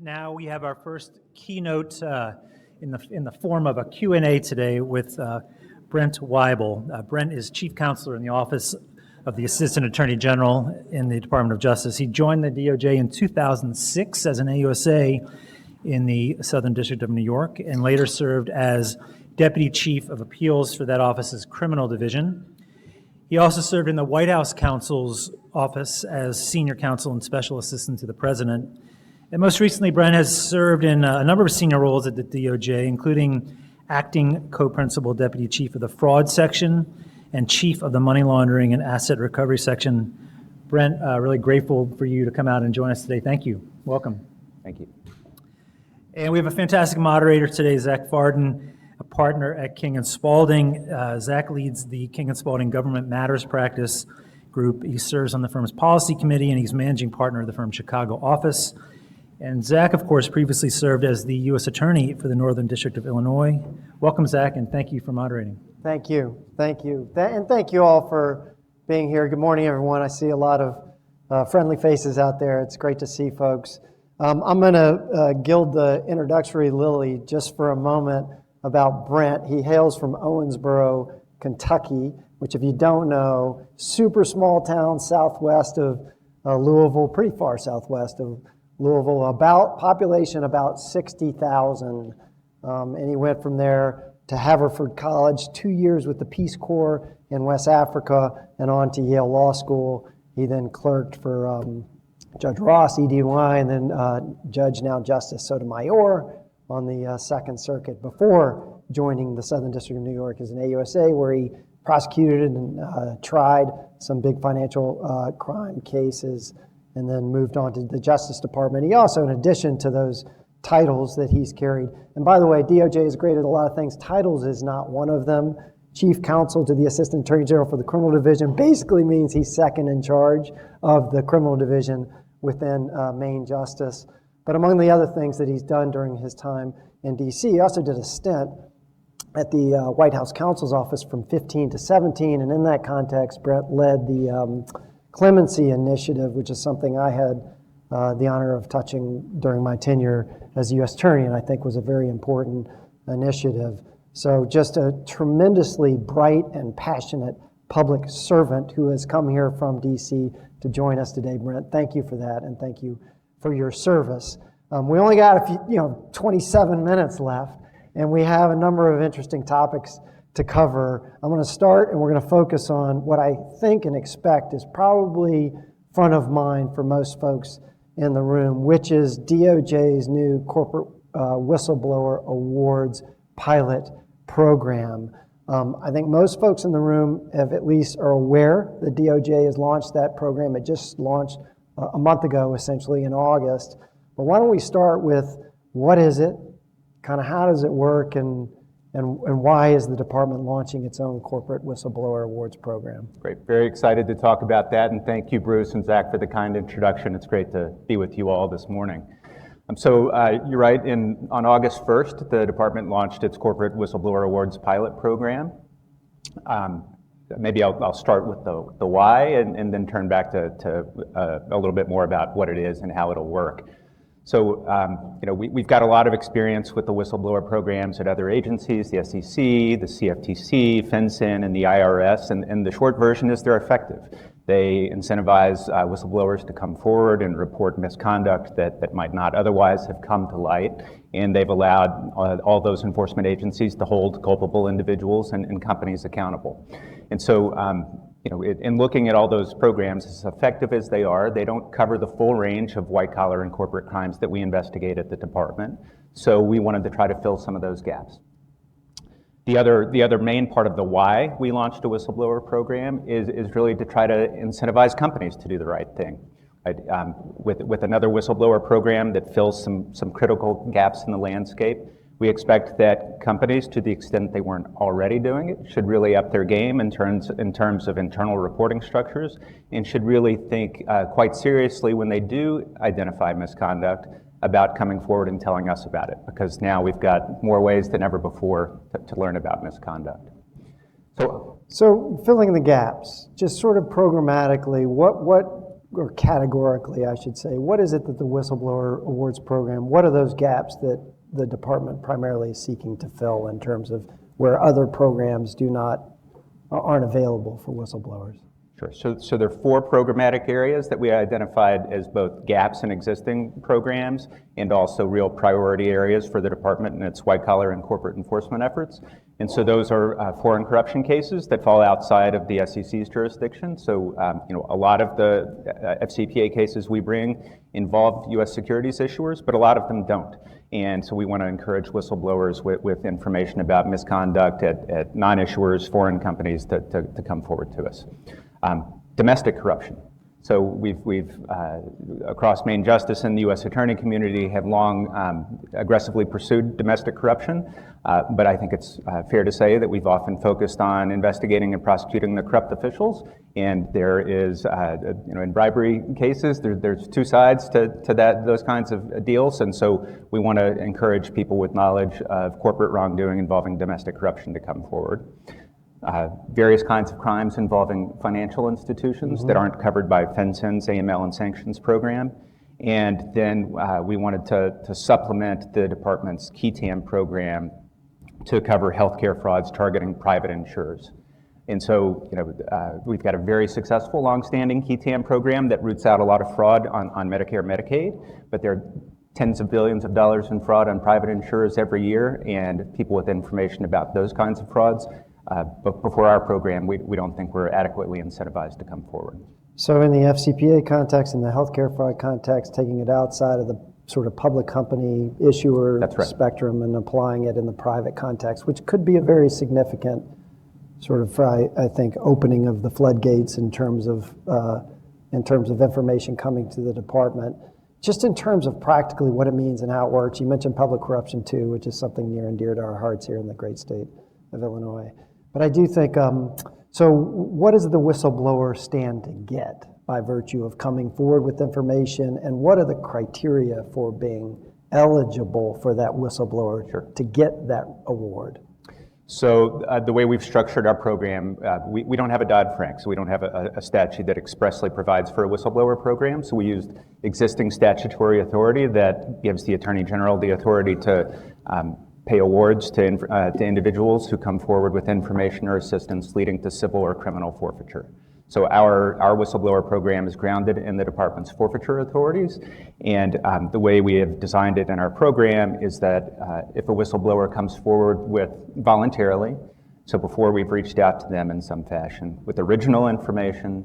Now we have our first keynote in the form of a Q&A today with Brent Wible. Brent is Chief Counselor in the Office of the Assistant Attorney General in the Department of Justice. He joined the DOJ in 2006 as an AUSA in the Southern District of New York and later served as Deputy Chief of Appeals for that office's criminal division. He also served in the White House Counsel's office as Senior Counsel and Special Assistant to the President. And most recently, Brent has served in a number of senior roles at the DOJ, including Acting Co-Principal Deputy Chief of the Fraud Section and Chief of the Money Laundering and Asset Recovery Section. Brent, really grateful for you to come out and join us today. Thank you. Welcome. Thank you. And we have a fantastic moderator today, Zach Fardon, a partner at King & Spalding. Zach leads the King & Spalding Government Matters Practice Group. He serves on the firm's policy committee, and he's managing partner of the firm's Chicago office. And Zach, of course, previously served as the U.S. Attorney for the Northern District of Illinois. Welcome, Zach, and thank you for moderating. Thank you. Thank you. And thank you all for being here. Good morning, everyone. I see a lot of friendly faces out there. It's great to see folks. I'm going to gild the introductory lily just for a moment about Brent. He hails from Owensboro, Kentucky, which, if you don't know, super small town southwest of Louisville, pretty far southwest of Louisville, population about 60,000. And he went from there to Haverford College, 2 years with the Peace Corps in West Africa, and on to Yale Law School. He then clerked for Judge Ross, EDY, and then Judge, now Justice Sotomayor on the Second Circuit before joining the Southern District of New York as an AUSA, where he prosecuted and tried some big financial crime cases, and then moved on to the Justice Department. He also, in addition to those titles that he's carried, and by the way, DOJ is great at a lot of things. Titles is not one of them. Chief Counsel to the Assistant Attorney General for the Criminal Division basically means he's second in charge of the Criminal Division within Main Justice. But among the other things that he's done during his time in D.C., he also did a stint at the White House Counsel's Office from 15 to 17, and in that context, Brent led the Clemency Initiative, which is something I had the honor of touching during my tenure as U.S. Attorney, and I think was a very important initiative. So just a tremendously bright and passionate public servant who has come here from D.C. to join us today. Brent, thank you for that, and thank you for your service. We only got 27 minutes left, and we have a number of interesting topics to cover. I'm going to start, and we're going to focus on what I think and expect is probably front of mind for most folks in the room, which is DOJ's new Corporate Whistleblower Awards pilot program. I think most folks in the room have at least are aware that DOJ has launched that program. It just launched a month ago, essentially in August. But why don't we start with what is it, kind of how does it work, and why is the department launching its own Corporate Whistleblower Awards program? Great. Very excited to talk about that, and thank you, Bruce and Zach, for the kind introduction. It's great to be with you all this morning. So you're right, on August 1st, the department launched its Corporate Whistleblower Awards pilot program. Maybe I'll start with the why and then turn back to a little bit more about what it is and how it'll work. So, we've got a lot of experience with the whistleblower programs at other agencies, the SEC, the CFTC, FinCEN, and the IRS, and the short version is they're effective. They incentivize whistleblowers to come forward and report misconduct that might not otherwise have come to light, and they've allowed all those enforcement agencies to hold culpable individuals and companies accountable. And so, in looking at all those programs, as effective as they are, they don't cover the full range of white-collar and corporate crimes that we investigate at the department. So we wanted to try to fill some of those gaps. The other main part of the why we launched a whistleblower program is really to try to incentivize companies to do the right thing. With another whistleblower program that fills some critical gaps in the landscape, we expect that companies, to the extent they weren't already doing it, should really up their game in terms of internal reporting structures, and should really think quite seriously when they do identify misconduct about coming forward and telling us about it, because now we've got more ways than ever before to learn about misconduct. So filling the gaps, just sort of programmatically, what or categorically, I should say, what is it that the Whistleblower Awards program, what are those gaps that the department primarily is seeking to fill in terms of where other programs aren't available for whistleblowers? Sure. So there are 4 programmatic areas that we identified as both gaps in existing programs and also real priority areas for the department and its white-collar and corporate enforcement efforts. And so those are foreign corruption cases that fall outside of the SEC's jurisdiction. So a lot of the FCPA cases we bring involve U.S. securities issuers, but a lot of them don't. And so we want to encourage whistleblowers with information about misconduct at non-issuers, foreign companies to come forward to us. Domestic corruption. So we've across Main Justice and the U.S. Attorney community have long aggressively pursued domestic corruption, but I think it's fair to say that we've often focused on investigating and prosecuting the corrupt officials, and there is, in bribery cases, there's 2 sides to those kinds of deals, and so we want to encourage people with knowledge of corporate wrongdoing involving domestic corruption to come forward. Various kinds of crimes involving financial institutions that aren't covered by FinCEN's AML and sanctions program. And then we wanted to supplement the department's KeyTAM program to cover healthcare frauds targeting private insurers. And so, we've got a very successful, longstanding KeyTAM program that roots out a lot of fraud on Medicare, Medicaid, but there are tens of billions of dollars in fraud on private insurers every year, and people with information about those kinds of frauds. But before our program, we don't think we're adequately incentivized to come forward. So in the FCPA context, in the healthcare fraud context, taking it outside of the sort of public company issuer spectrum and applying it in the private context, which could be a very significant sort of, I think, opening of the floodgates in terms of information coming to the department. Just in terms of practically what it means and how it works, you mentioned public corruption too, which is something near and dear to our hearts here in the great state of Illinois. But I do think, so what does the whistleblower stand to get by virtue of coming forward with information, and what are the criteria for being eligible for that whistleblower to get that award? So the way we've structured our program, we don't have a Dodd-Frank, so we don't have a statute that expressly provides for a whistleblower program. So we used existing statutory authority that gives the Attorney General the authority to pay awards to individuals who come forward with information or assistance leading to civil or criminal forfeiture. So our whistleblower program is grounded in the department's forfeiture authorities, and the way we have designed it in our program is that if a whistleblower comes forward with voluntarily, so before we've reached out to them in some fashion, with original information,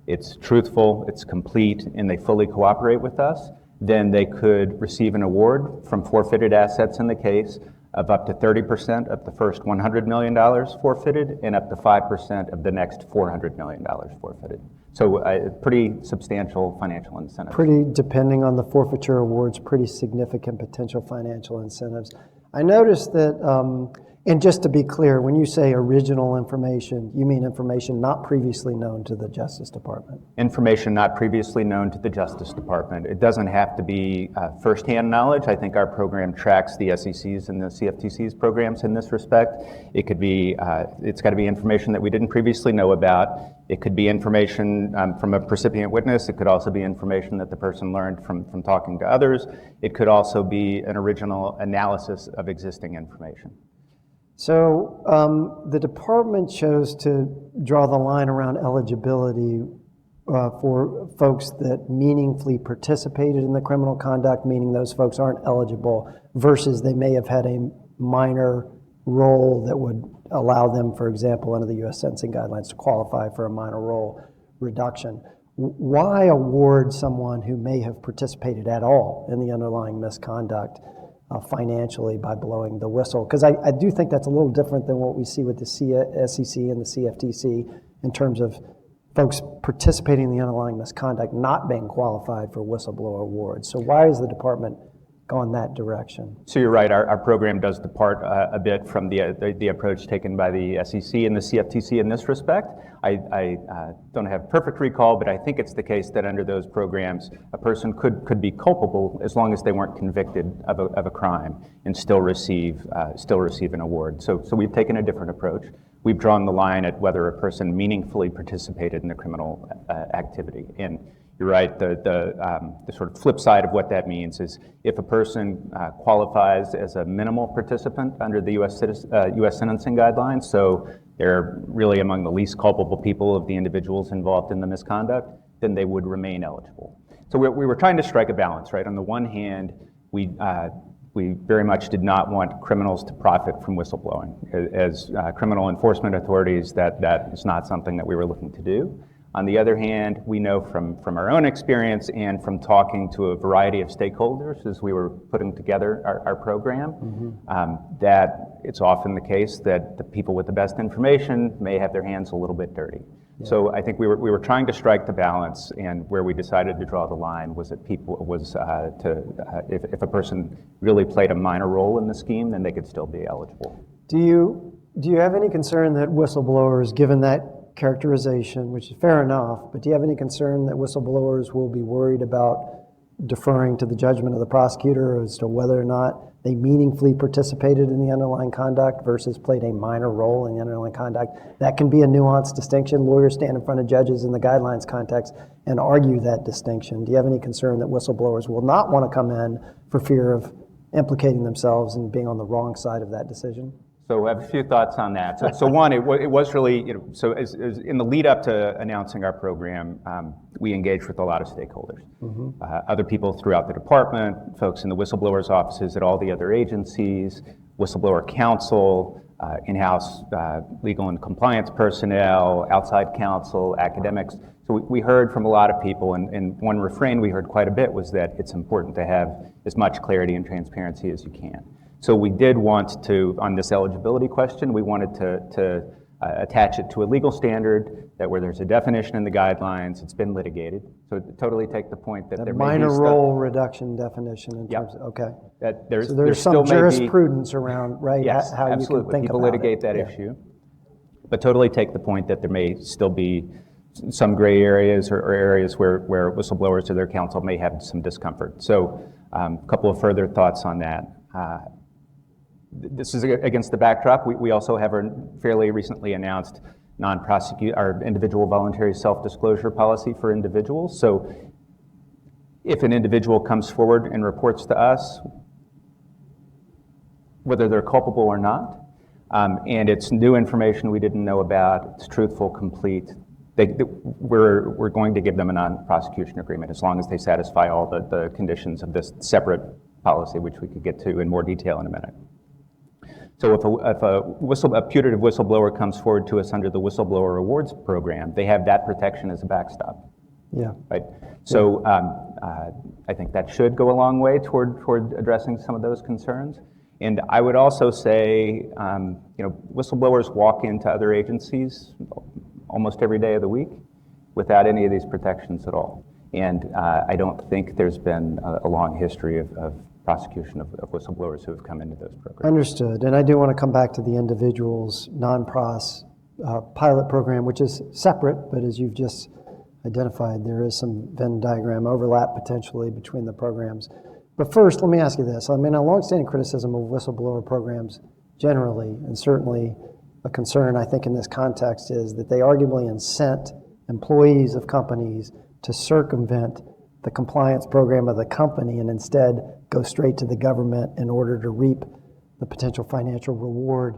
it's truthful, it's complete, and they fully cooperate with us, then they could receive an award from forfeited assets in the case of up to 30% of the first $100 million forfeited and up to 5% of the next $400 million forfeited. So pretty substantial financial incentives. Pretty, depending on the forfeiture awards, pretty significant potential financial incentives. I noticed that, and just to be clear, when you say original information, you mean information not previously known to the Justice Department? Information not previously known to the Justice Department. It doesn't have to be firsthand knowledge. I think our program tracks the SEC's and the CFTC's programs in this respect. It could be, it's got to be information that we didn't previously know about. It could be information from a precipient witness. It could also be information that the person learned from talking to others. It could also be an original analysis of existing information. So the department chose to draw the line around eligibility for folks that meaningfully participated in the criminal conduct, meaning those folks aren't eligible, versus they may have had a minor role that would allow them, for example, under the U.S. sentencing guidelines, to qualify for a minor role reduction. Why award someone who may have participated at all in the underlying misconduct financially by blowing the whistle? Because I do think that's a little different than what we see with the SEC and the CFTC in terms of folks participating in the underlying misconduct not being qualified for whistleblower awards. So why is the department going that direction? So you're right, our program does depart a bit from the approach taken by the SEC and the CFTC in this respect. I don't have perfect recall, but I think it's the case that under those programs, a person could be culpable as long as they weren't convicted of a crime and still receive an award. So we've taken a different approach. We've drawn the line at whether a person meaningfully participated in the criminal activity. And You're right. The sort of flip side of what that means is if a person qualifies as a minimal participant under the U.S. sentencing guidelines, so they're really among the least culpable people of the individuals involved in the misconduct, then they would remain eligible. So we were trying to strike a balance, right? On the one hand, we very much did not want criminals to profit from whistleblowing. As criminal enforcement authorities, that is not something that we were looking to do. On the other hand, we know from our own experience and from talking to a variety of stakeholders as we were putting together our program, that it's often the case that the people with the best information may have their hands a little bit dirty. Yeah. So I think we were trying to strike the balance, and where we decided to draw the line was that if a person really played a minor role in the scheme, then they could still be eligible. Do you have any concern that whistleblowers, given that characterization, which is fair enough, but do you have any concern that whistleblowers will be worried about deferring to the judgment of the prosecutor as to whether or not they meaningfully participated in the underlying conduct versus played a minor role in the underlying conduct? That can be a nuanced distinction. Lawyers stand in front of judges in the guidelines context and argue that distinction. Do you have any concern that whistleblowers will not want to come in for fear of implicating themselves and being on the wrong side of that decision? So I have a few thoughts on that. So one, it was really, so as in the lead up to announcing our program, we engaged with a lot of stakeholders. Other people throughout the department, folks in the whistleblowers' offices at all the other agencies, whistleblower counsel, in-house legal and compliance personnel, outside counsel, academics. So we heard from a lot of people, and one refrain we heard quite a bit was that it's important to have as much clarity and transparency as you can. So we did want to, on this eligibility question, we wanted to attach it to a legal standard that where there's a definition in the guidelines, it's been litigated. So totally take the point that there may be minor role reduction definition in terms of, okay. That so there's some jurisprudence around, right? Yes, how absolutely. You can think People about litigate that issue. But totally take the point that there may still be some gray areas or areas where whistleblowers or their counsel may have some discomfort. So a couple of further thoughts on that. This is against the backdrop. We also have a fairly recently announced our individual voluntary self-disclosure policy for individuals. So if an individual comes forward and reports to us, whether they're culpable or not, and it's new information we didn't know about, it's truthful, complete, we're going to give them a non-prosecution agreement as long as they satisfy all the conditions of this separate policy, which we could get to in more detail in a minute. So if a putative whistleblower comes forward to us under the Whistleblower Awards program, they have that protection as a backstop. Yeah. Right. So I think that should go a long way toward addressing some of those concerns. And I would also say, whistleblowers walk into other agencies almost every day of the week without any of these protections at all. And I don't think there's been a long history of prosecution of whistleblowers who have come into those programs. Understood. And I do want to come back to the individual's non-pros pilot program, which is separate, but as you've just identified, there is some Venn diagram overlap potentially between the programs. But first, let me ask you this. I mean, a longstanding criticism of whistleblower programs generally, and certainly a concern I think in this context, is that they arguably incent employees of companies to circumvent the compliance program of the company and instead go straight to the government in order to reap the potential financial reward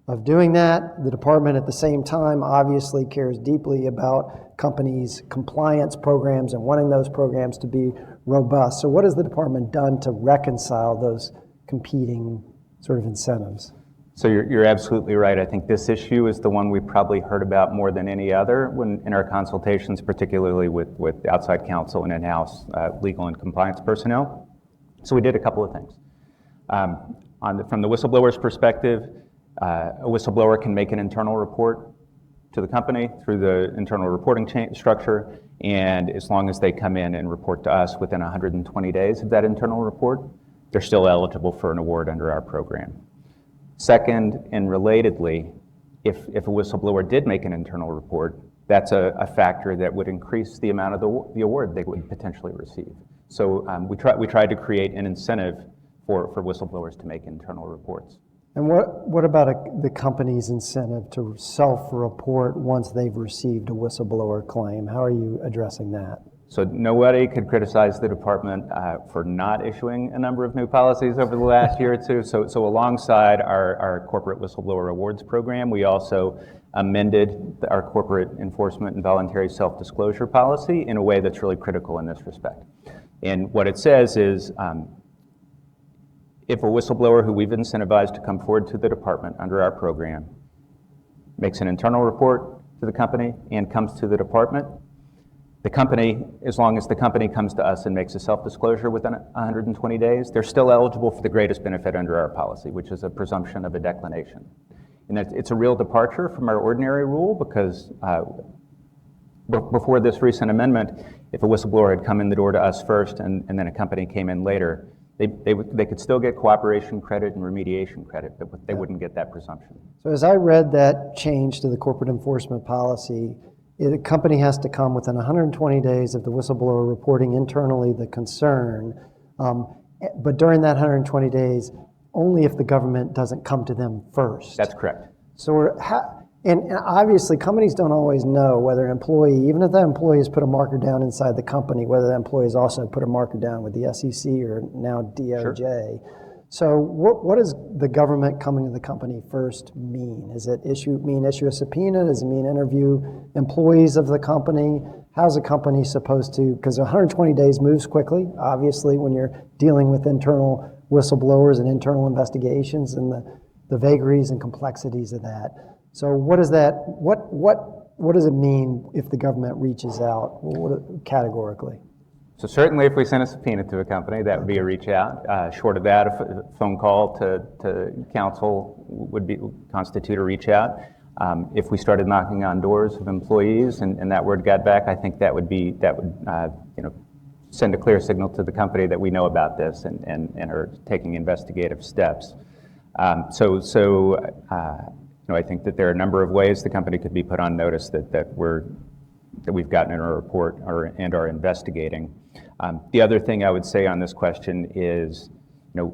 of doing that. The department at the same time obviously cares deeply about companies' compliance programs and wanting those programs to be robust. So what has the department done to reconcile those competing sort of incentives? So you're absolutely right. I think this issue is the one we probably heard about more than any other in our consultations, particularly with outside counsel and in-house legal and compliance personnel. So we did a couple of things. From the whistleblower's perspective, a whistleblower can make an internal report to the company through the internal reporting structure, and as long as they come in and report to us within 120 days of that internal report, they're still eligible for an award under our program. Second, and relatedly, if a whistleblower did make an internal report, that's a factor that would increase the amount of the award they would potentially receive. So we tried to create an incentive for whistleblowers to make internal reports. And what about the company's incentive to self-report once they've received a whistleblower claim? How are you addressing that? So nobody could criticize the department for not issuing a number of new policies over the last year or two. So alongside our corporate whistleblower awards program, we also amended our corporate enforcement and voluntary self-disclosure policy in a way that's really critical in this respect. And what it says is, if a whistleblower who we've incentivized to come forward to the department under our program makes an internal report to the company and comes to the department, the company, as long as the company comes to us and makes a self-disclosure within 120 days, they're still eligible for the greatest benefit under our policy, which is a presumption of a declination. And it's a real departure from our ordinary rule because before this recent amendment, if a whistleblower had come in the door to us first and then a company came in later, they could still get cooperation credit and remediation credit, but they wouldn't get that presumption. So as I read that change to the corporate enforcement policy, the company has to come within 120 days of the whistleblower reporting internally the concern, but during that 120 days, only if the government doesn't come to them first. That's correct. So and obviously companies don't always know whether an employee, even if that employee has put a marker down inside the company, whether that employee has also put a marker down with the SEC or now DOJ. Sure. So what does the government coming to the company first mean? Is it issue a subpoena? Does it mean interview employees of the company? How's a company supposed to, because 120 days moves quickly, obviously, when you're dealing with internal whistleblowers and internal investigations and the vagaries and complexities of that. So what does it mean if the government reaches out categorically? So certainly if we send a subpoena to a company, that would be a reach out. Short of that, a phone call to counsel would constitute a reach out. If we started knocking on doors of employees and that word got back, I think that would send a clear signal to the company that we know about this and are taking investigative steps. I think that there are a number of ways the company could be put on notice that we've gotten in our report and are investigating. The other thing I would say on this question is, for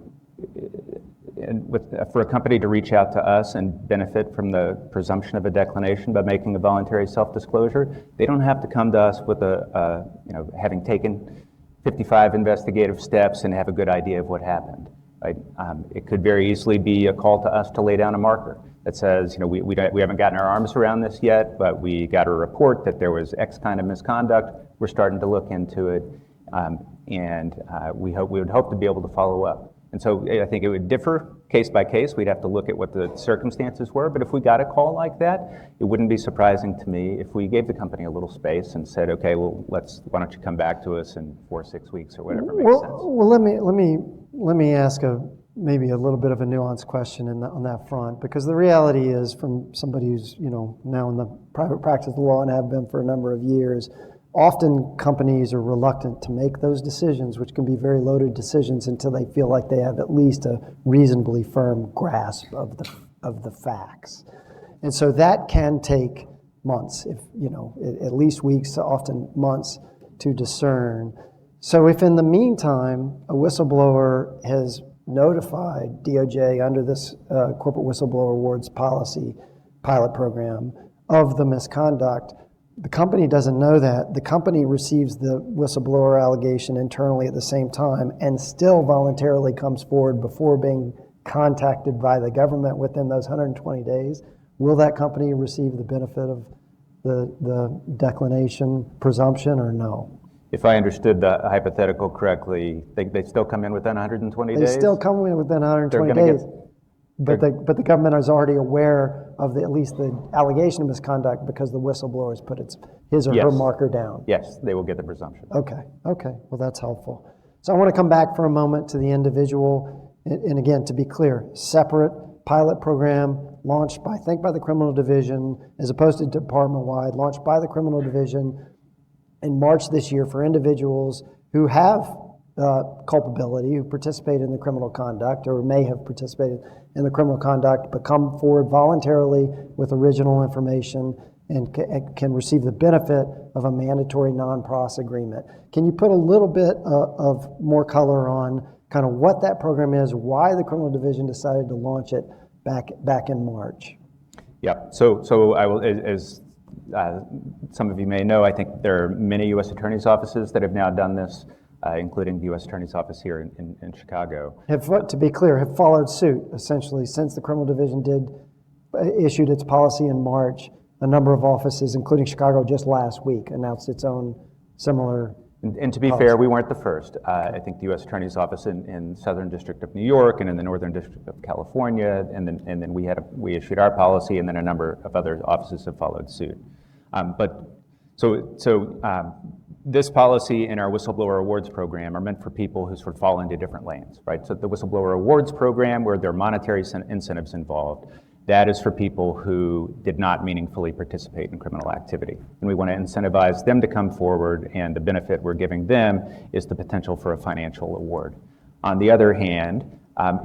a company to reach out to us and benefit from the presumption of a declination by making a voluntary self-disclosure, they don't have to come to us with having taken 55 investigative steps and have a good idea of what happened. Right? It could very easily be a call to us to lay down a marker that says, we haven't gotten our arms around this yet, but we got a report that there was X kind of misconduct. We're starting to look into it, and we would hope to be able to follow up. And so I think it would differ case by case. We'd have to look at what the circumstances were. But if we got a call like that, it wouldn't be surprising to me if we gave the company a little space and said, okay, well, why don't you come back to us in 4 or 6 weeks or whatever makes sense. Well, let me ask maybe a little bit of a nuanced question on that front, because the reality is, from somebody who's now in the private practice of law and have been for a number of years, often companies are reluctant to make those decisions, which can be very loaded decisions, until they feel like they have at least a reasonably firm grasp of the facts. And so that can take months, at least weeks, often months, to discern. So if in the meantime a whistleblower has notified DOJ under this corporate whistleblower awards policy pilot program of the misconduct, the company doesn't know that. The company receives the whistleblower allegation internally at the same time and still voluntarily comes forward before being contacted by the government within those 120 days. Will that company receive the benefit of the declination presumption or no? If I understood the hypothetical correctly, they still come in within 120 days? They still come in within 120 days. But the government is already aware of at least the allegation of misconduct because the whistleblower has put his or her marker down. Yes, they will get the presumption. Okay. Well, that's helpful. So I want to come back for a moment to the individual. And again, to be clear, separate pilot program launched by the criminal division, as opposed to department-wide, launched by the criminal division in March this year for individuals who have culpability, who participated in the criminal conduct or may have participated in the criminal conduct, but come forward voluntarily with original information and can receive the benefit of a mandatory non-pros agreement. Can you put a little bit of more color on kind of what that program is, why the criminal division decided to launch it back in March? Yeah. So I will, as some of you may know, I think there are many U.S. Attorney's offices that have now done this, including the U.S. Attorney's Office here in Chicago. To be clear, have followed suit, essentially, since the criminal division issued its policy in March. A number of offices, including Chicago just last week, announced its own similar And to be fair, we weren't the first. I think the U.S. Attorney's Office in Southern District of New York and in the Northern District of California, and then we issued our policy, and then a number of other offices have followed suit. This policy and our whistleblower awards program are meant for people who sort of fall into different lanes, right? So the whistleblower awards program, where there are monetary incentives involved, that is for people who did not meaningfully participate in criminal activity. And we want to incentivize them to come forward, and the benefit we're giving them is the potential for a financial award. On the other hand,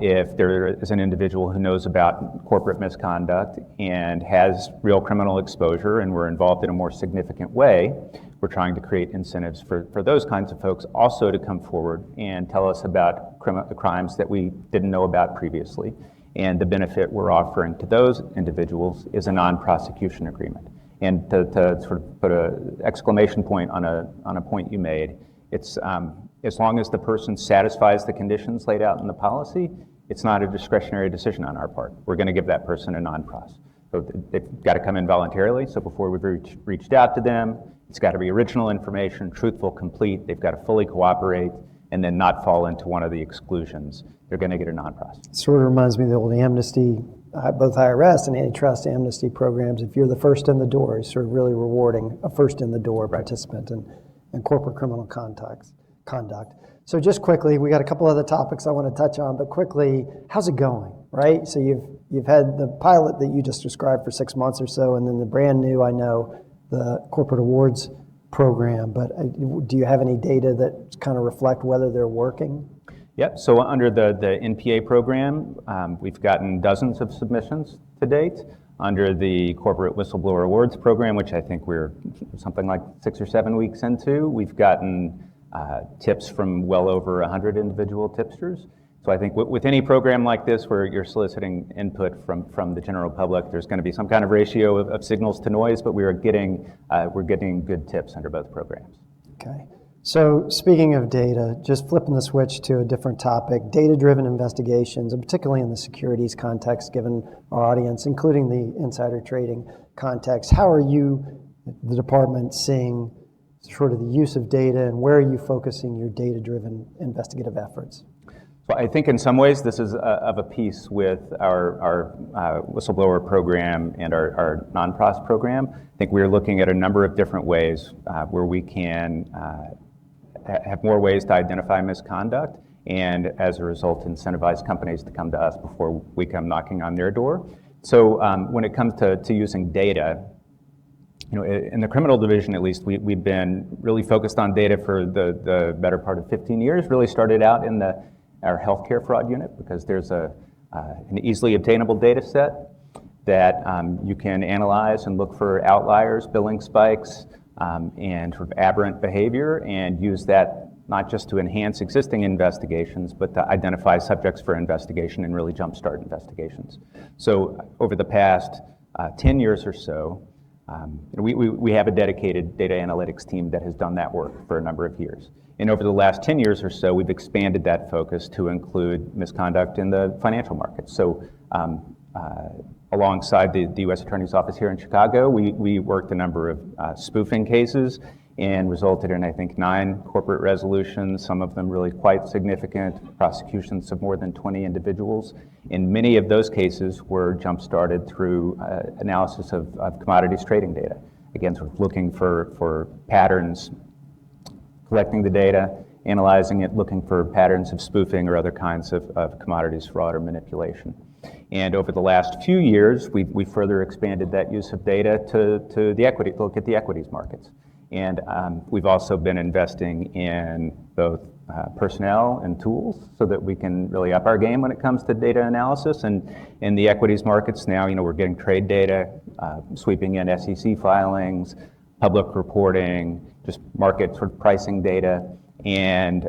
if there is an individual who knows about corporate misconduct and has real criminal exposure and we're involved in a more significant way, we're trying to create incentives for those kinds of folks also to come forward and tell us about crimes that we didn't know about previously. And the benefit we're offering to those individuals is a non-prosecution agreement. And to sort of put an exclamation point on a point you made, it's as long as the person satisfies the conditions laid out in the policy, it's not a discretionary decision on our part. We're going to give that person a non-pros. So they've got to come in voluntarily. So before we've reached out to them, it's got to be original information, truthful, complete. They've got to fully cooperate and then not fall into one of the exclusions. They're going to get a non-pros. Sort of reminds me of the old amnesty, both IRS and antitrust amnesty programs. If you're the first in the door, it's sort of really rewarding a first in the door participant in corporate criminal conduct. So just quickly, we got a couple other topics I want to touch on, but quickly, how's it going, right? So you've had the pilot that you just described for 6 months or so, and then the brand new, I know, the corporate awards program, but do you have any data that kind of reflect whether they're working? Yep, so under the NPA program, we've gotten dozens of submissions to date. Under the Corporate Whistleblower Awards program, which I think we're something like 6 or 7 weeks into, we've gotten tips from well over 100 individual tipsters. So I think with any program like this where you're soliciting input from the general public, there's going to be some kind of ratio of signals to noise, but we're getting good tips under both programs. Okay. So speaking of data, just flipping the switch to a different topic, data-driven investigations, and particularly in the securities context, given our audience, including the insider trading context, how are you, the department, seeing sort of the use of data, and where are you focusing your data-driven investigative efforts? So I think in some ways this is of a piece with our whistleblower program and our non-pros program. I think we're looking at a number of different ways where we can have more ways to identify misconduct, and as a result incentivize companies to come to us before we come knocking on their door. So when it comes to using data, in the criminal division at least, we've been really focused on data for the better part of 15 years. Really started out in our healthcare fraud unit because there's an easily obtainable data set that you can analyze and look for outliers, billing spikes, and sort of aberrant behavior, and use that not just to enhance existing investigations, but to identify subjects for investigation and really jumpstart investigations. So over the past 10 years or so, we have a dedicated data analytics team that has done that work for a number of years. And over the last 10 years or so, we've expanded that focus to include misconduct in the financial markets. So alongside the U.S. Attorney's Office here in Chicago, we worked a number of spoofing cases and resulted in, I think, 9 corporate resolutions, some of them really quite significant, prosecutions of more than 20 individuals. And many of those cases were jump-started through analysis of commodities trading data. Again, sort of looking for patterns, collecting the data, analyzing it, looking for patterns of spoofing or other kinds of commodities fraud or manipulation. And over the last few years, we further expanded that use of data to look at the equities markets. And we've also been investing in both personnel and tools so that we can really up our game when it comes to data analysis. And in the equities markets now, we're getting trade data, sweeping in SEC filings, public reporting, just market sort of pricing data. and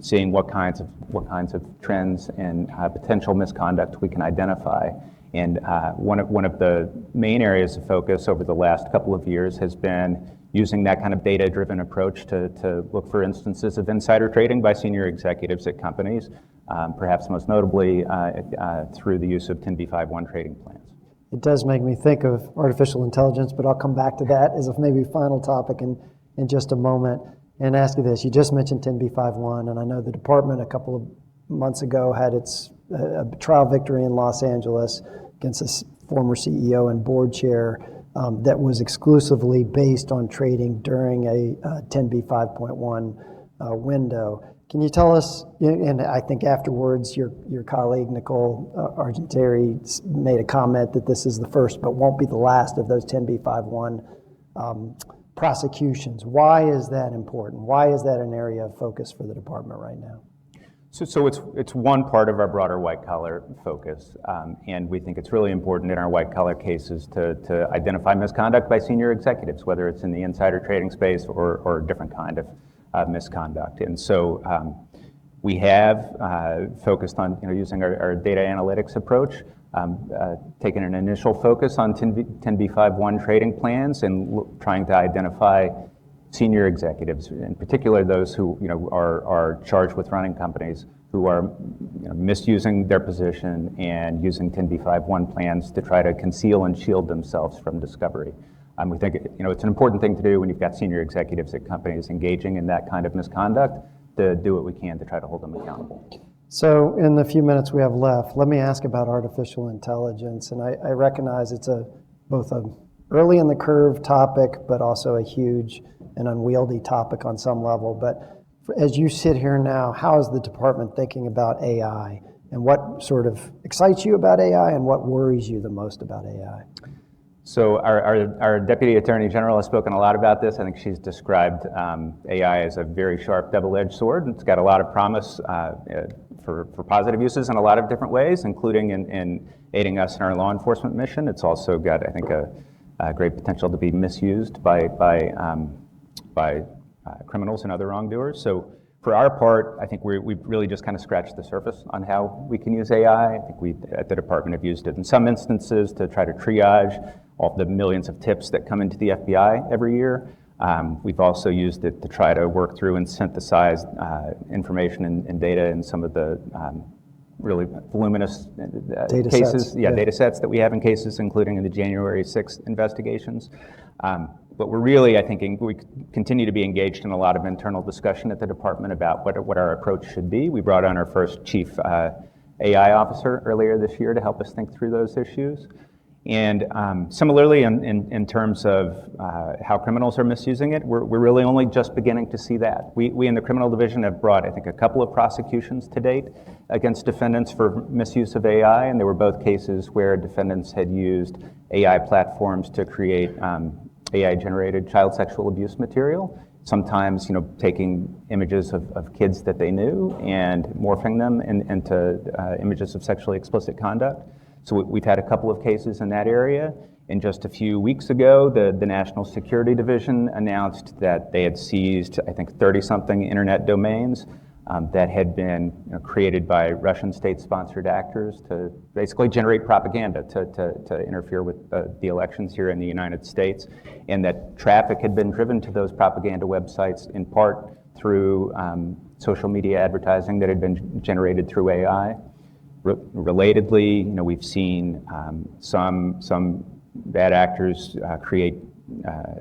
seeing what kinds of trends and potential misconduct we can identify. And one of the main areas of focus over the last couple of years has been using that kind of data-driven approach to look for instances of insider trading by senior executives at companies, perhaps most notably through the use of 10b5-1 trading plans. It does make me think of artificial intelligence, but I'll come back to that as a maybe final topic in just a moment and ask you this. You just mentioned 10b5-1, and I know the department a couple of months ago had its trial victory in Los Angeles against a former CEO and board chair that was exclusively based on trading during a 10b5.1 window. Can you tell us, and I think afterwards your colleague Nicole Argentieri made a comment that this is the first but won't be the last of those 10b5-1 prosecutions. Why is that important? Why is that an area of focus for the department right now? So it's one part of our broader white collar focus, and we think it's really important in our white collar cases to identify misconduct by senior executives, whether it's in the insider trading space or a different kind of misconduct. And so we have focused on using our data analytics approach, taking an initial focus on 10b5-1 trading plans and trying to identify senior executives, in particular those who are charged with running companies, who are misusing their position and using 10b5-1 plans to try to conceal and shield themselves from discovery. We think it's an important thing to do when you've got senior executives at companies engaging in that kind of misconduct, to do what we can to try to hold them accountable. So in the few minutes we have left, let me ask about artificial intelligence. And I recognize it's both a early in the curve topic, but also a huge and unwieldy topic on some level. But as you sit here now, how is the department thinking about AI? And what sort of excites you about AI and what worries you the most about AI? So our Deputy Attorney General has spoken a lot about this. I think she's described AI as a very sharp double-edged sword. It's got a lot of promise for positive uses in a lot of different ways, including in aiding us in our law enforcement mission. It's also got, I think, a great potential to be misused by criminals and other wrongdoers. So for our part, I think we've really just kind of scratched the surface on how we can use AI. I think we at the department have used it in some instances to try to triage all the millions of tips that come into the FBI every year. We've also used it to try to work through and synthesize information and data in some of the really voluminous data cases, sets. Data sets that we have in cases, including in the January 6th investigations. But we're really, I think, we continue to be engaged in a lot of internal discussion at the department about what our approach should be. We brought on our first chief AI officer earlier this year to help us think through those issues. And similarly, in terms of how criminals are misusing it, we're really only just beginning to see that. We in the criminal division have brought, I think, a couple of prosecutions to date against defendants for misuse of AI, and there were both cases where defendants had used AI platforms to create AI-generated child sexual abuse material, sometimes taking images of kids that they knew and morphing them into images of sexually explicit conduct. So we've had a couple of cases in that area. And just a few weeks ago, the National Security Division announced that they had seized, I think, 30-something internet domains that had been created by Russian state-sponsored actors to basically generate propaganda to interfere with the elections here in the United States, and that traffic had been driven to those propaganda websites in part through social media advertising that had been generated through AI. Relatedly, we've seen some bad actors create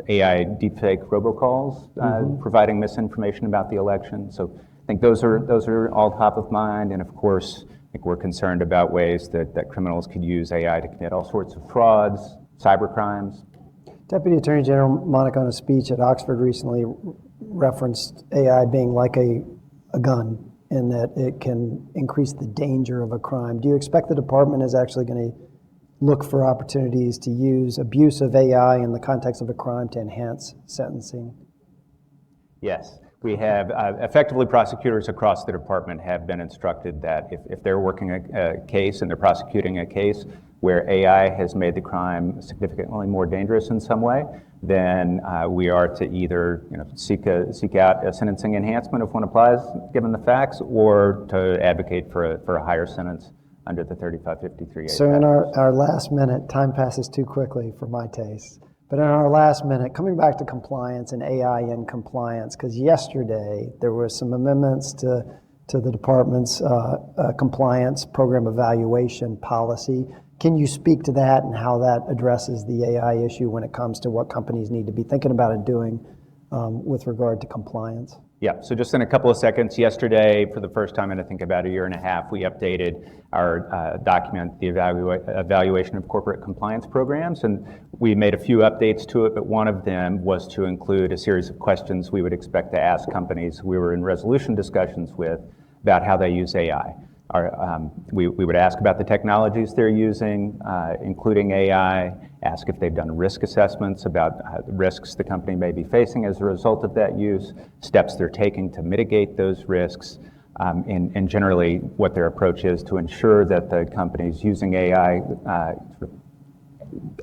AI deepfake robocalls, providing misinformation about the election. So I think those are all top of mind, and of course, I think we're concerned about ways that criminals could use AI to commit all sorts of frauds, cybercrimes. Deputy Attorney General Monica, in a speech at Oxford recently, referenced AI being like a gun, in that it can increase the danger of a crime. Do you expect the department is actually going to look for opportunities to use abuse of AI in the context of a crime to enhance sentencing? Yes. We have effectively prosecutors across the department have been instructed that if they're working a case and they're prosecuting a case where AI has made the crime significantly more dangerous in some way, then we are to either seek out a sentencing enhancement if one applies, given the facts, or to advocate for a higher sentence under the 3553A. So in our last minute, time passes too quickly for my taste. But in our last minute, coming back to compliance and AI in compliance, because yesterday there were some amendments to the department's compliance program evaluation policy. Can you speak to that and how that addresses the AI issue when it comes to what companies need to be thinking about and doing with regard to compliance? Yeah, so just in a couple of seconds, yesterday, for the first time in I think about a year and a half, we updated our document, the evaluation of corporate compliance programs, and we made a few updates to it, but one of them was to include a series of questions we would expect to ask companies we were in resolution discussions with about how they use AI. We would ask about the technologies they're using, including AI, ask if they've done risk assessments about the risks the company may be facing as a result of that use, steps they're taking to mitigate those risks, and generally what their approach is to ensure that the company's using AI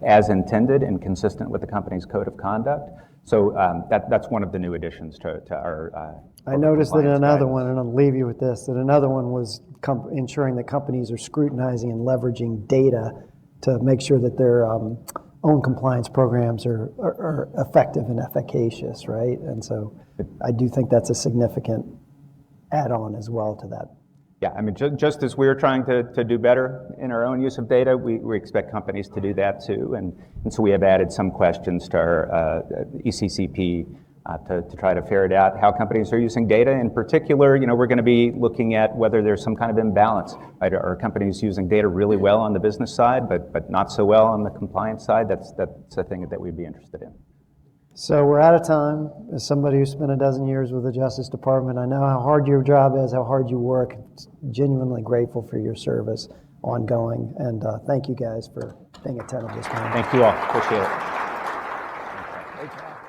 as intended and consistent with the company's code of conduct. So that's one of the new additions to our I noticed that another guidance. one, and I'll leave you with this, that another one was ensuring that companies are scrutinizing and leveraging data to make sure that their own compliance programs are effective and efficacious, right? And so I do think that's a significant add-on as well to that. Yeah, I mean, just as we're trying to do better in our own use of data, we expect companies to do that too. And so we have added some questions to our ECCP to try to ferret out how companies are using data. In particular, we're going to be looking at whether there's some kind of imbalance. Right? Are companies using data really well on the business side, but not so well on the compliance side? That's a thing that we'd be interested in. So we're out of time. As somebody who spent a dozen years with the Justice Department, I know how hard your job is, how hard you work. Genuinely grateful for your service ongoing. And thank you guys for being attentive this morning. Thank you all. Appreciate it.